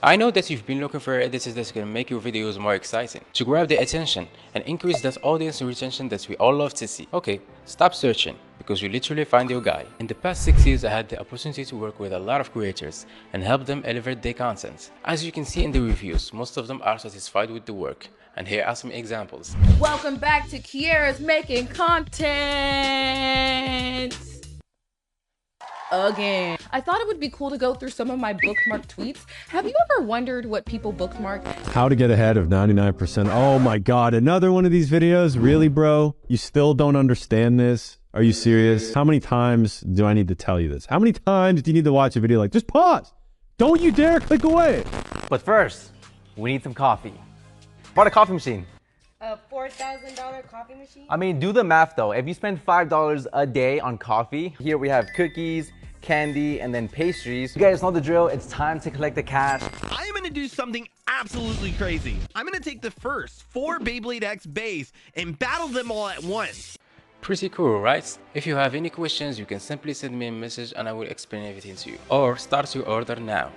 I know that you've been looking for editors that can make your videos more exciting, to grab the attention and increase that audience retention that we all love to see. Okay, stop searching, because you literally find your guy. In the past 6 years, I had the opportunity to work with a lot of creators and help them elevate their content. As you can see in the reviews, most of them are satisfied with the work. And here are some examples. Welcome back to Kiera's Making Content again. I thought it would be cool to go through some of my bookmarked tweets. Have you ever wondered what people bookmark? How to get ahead of 99%. Oh my God, another one of these videos? Really, bro? You still don't understand this? Are you serious? How many times do I need to tell you this? How many times do you need to watch a video like, just pause? Don't you dare click away. But first, we need some coffee. Bought a coffee machine. A $4,000 coffee machine? I mean, do the math though. If you spend $5 a day on coffee, here we have cookies, candy, and then pastries. You guys know the drill. It's time to collect the cash. I am gonna do something absolutely crazy. I'm gonna take the first 4 Beyblade X bays and battle them all at once. Pretty cool, right? If you have any questions, you can simply send me a message and I will explain everything to you. Or start your order now.